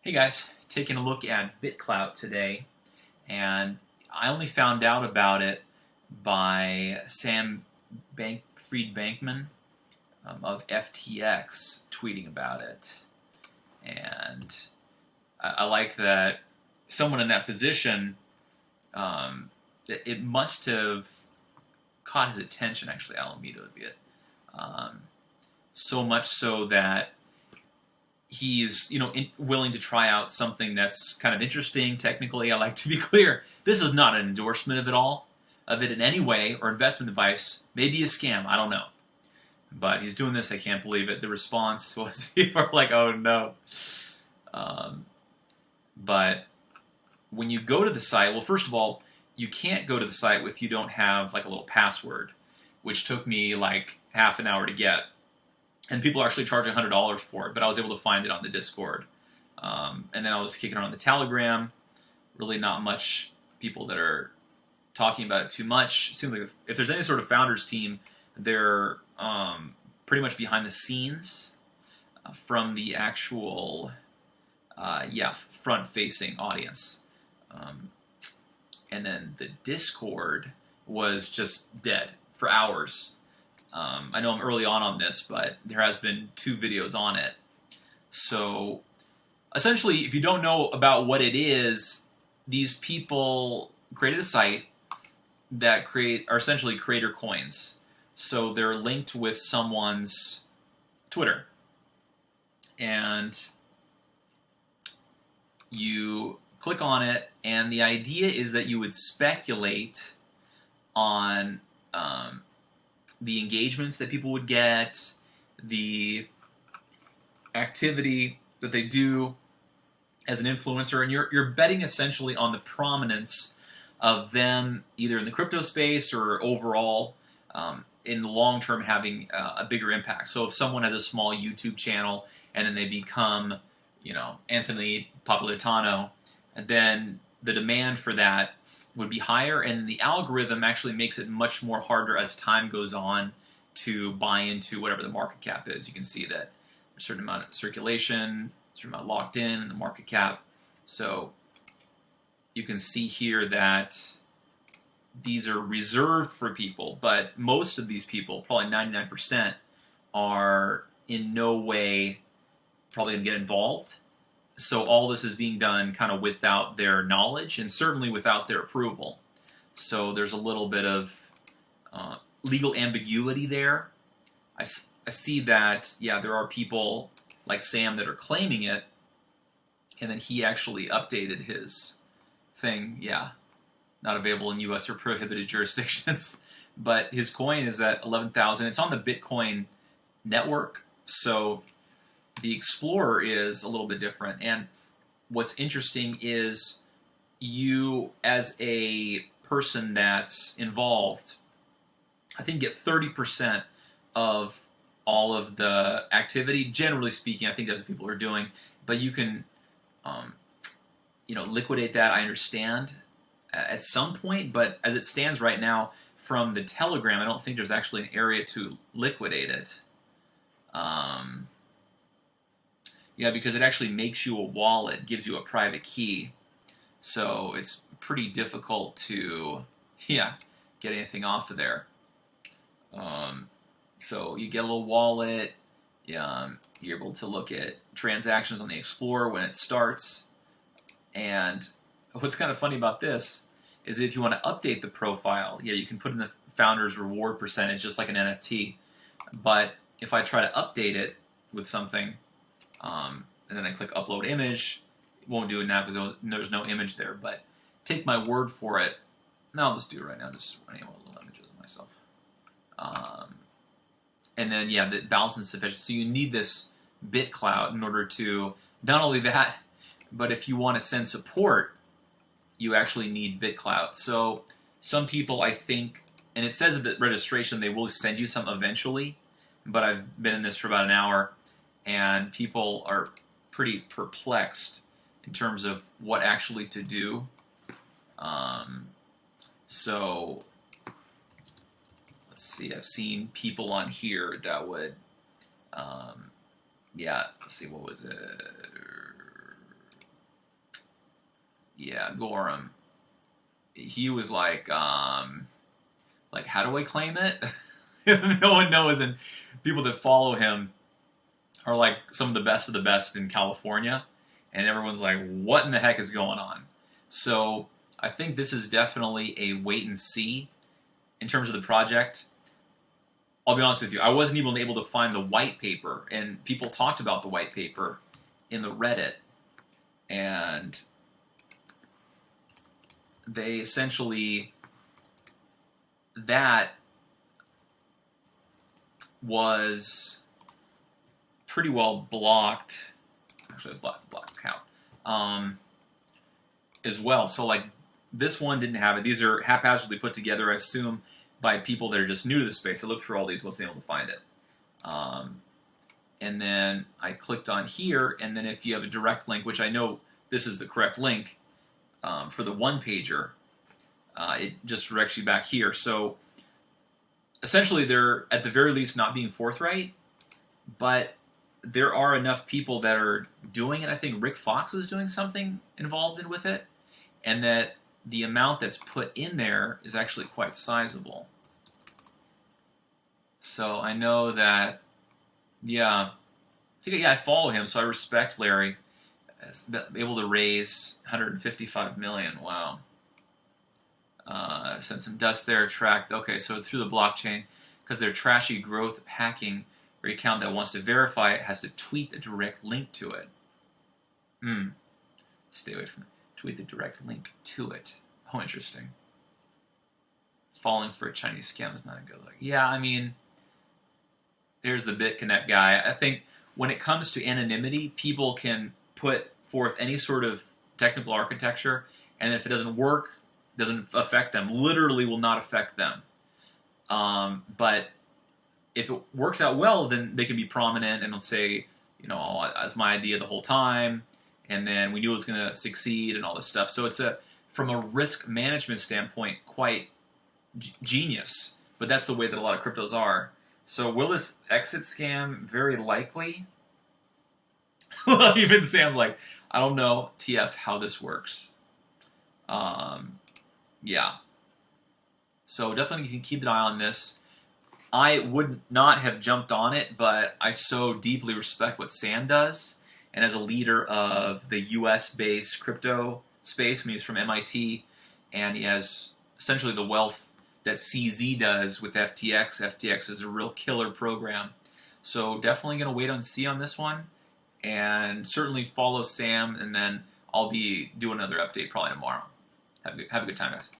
Hey guys, taking a look at Bitclout today, and I only found out about it by Sam Fried-Bankman of FTX tweeting about it. And I like that someone in that position, it must have caught his attention, actually, Alameda a bit. So much so that he's, willing to try out something that's kind of interesting technically. I like to be clear, this is not an endorsement of it in any way, or investment advice. Maybe a scam, I don't know. But he's doing this, I can't believe it. The response was, people are like, oh no. But when you go to the site, well, first of all, you can't go to the site if you don't have like a little password, which took me like half an hour to get. And people are actually charging $100 for it, but I was able to find it on the Discord. And then I was kicking around the Telegram. Really not much people that are talking about it too much. It seems like if there's any sort of founders team, they're pretty much behind the scenes from the actual, front-facing audience. And then the Discord was just dead for hours. I know I'm early on this, but there has been 2 videos on it. So, essentially, if you don't know about what it is, these people created a site that are essentially creator coins. So they're linked with someone's Twitter. And you click on it, and the idea is that you would speculate on the engagements that people would get, the activity that they do as an influencer, and you're betting essentially on the prominence of them either in the crypto space or overall in the long term having a bigger impact. So if someone has a small YouTube channel and then they become, Anthony Napolitano, and then the demand for that would be higher, and the algorithm actually makes it much more harder as time goes on to buy into whatever the market cap is. You can see that there's a certain amount of circulation, a certain amount locked in the market cap. So you can see here that these are reserved for people, but most of these people, probably 99%, are in no way probably going to get involved. So all this is being done kind of without their knowledge and certainly without their approval. So there's a little bit of legal ambiguity there. I see that, there are people like Sam that are claiming it, and then he actually updated his thing. Not available in U.S. or prohibited jurisdictions. But his coin is at 11,000. It's on the Bitcoin network, so the Explorer is a little bit different. And what's interesting is you, as a person that's involved, I think get 30% of all of the activity. Generally speaking, I think that's what people are doing. But you can, liquidate that, I understand, at some point. But as it stands right now, from the Telegram, I don't think there's actually an area to liquidate it. Because it actually makes you a wallet, gives you a private key. So it's pretty difficult to, get anything off of there. So you get a little wallet. You're able to look at transactions on the Explorer when it starts. And what's kind of funny about this is if you want to update the profile, you can put in the founder's reward percentage just like an NFT. But if I try to update it with something, and then I click upload image, it won't do it now because there's no image there, but take my word for it. No, I'll just do it right now, just running out little images of myself. And then, the balance is sufficient. So you need this Bitclout in order to, not only that, but if you want to send support, you actually need Bitclout. So some people, I think, and it says at the registration they will send you some eventually, but I've been in this for about an hour, and people are pretty perplexed in terms of what actually to do. So let's see, I've seen people on here that would, let's see, what was it? yeah, Gorham. He was like, how do I claim it? No one knows, and people that follow him are like some of the best in California, and everyone's like, what in the heck is going on? So I think this is definitely a wait and see in terms of the project. I'll be honest with you, I wasn't even able to find the white paper, and people talked about the white paper in the Reddit, and they essentially, that was pretty well blocked, actually blocked count, as well. So like this one didn't have it. These are haphazardly put together, I assume, by people that are just new to the space. I looked through all these, wasn't able to find it. And then I clicked on here, and then if you have a direct link, which I know this is the correct link for the one-pager, it just directs you back here. So essentially they're, at the very least, not being forthright, but there are enough people that are doing it. I think Rick Fox was doing something involved with it, and that the amount that's put in there is actually quite sizable. So I know that, yeah, I follow him, so I respect Larry. Able to raise 155 million. Wow. Sent some dust there, tracked. Okay, so through the blockchain, because their trashy growth hacking, or account that wants to verify it has to tweet the direct link to it. Stay away from it. Tweet the direct link to it. Oh, interesting. Falling for a Chinese scam is not a good look. Yeah, I mean, here's the BitConnect guy. I think when it comes to anonymity, people can put forth any sort of technical architecture, and if it doesn't work, doesn't affect them, literally will not affect them. But if it works out well, then they can be prominent and they'll say, you know, oh, that's my idea the whole time, and then we knew it was going to succeed and all this stuff. So it's from a risk management standpoint, quite genius. But that's the way that a lot of cryptos are. So will this exit scam? Very likely. Even Sam's like, I don't know, TF, how this works. Yeah. So definitely you can keep an eye on this. I would not have jumped on it, but I so deeply respect what Sam does. And as a leader of the US-based crypto space, I mean, he's from MIT, and he has essentially the wealth that CZ does with FTX. FTX is a real killer program. So definitely going to wait and see on this one. And certainly follow Sam, and then I'll be doing another update probably tomorrow. Have a good time, guys.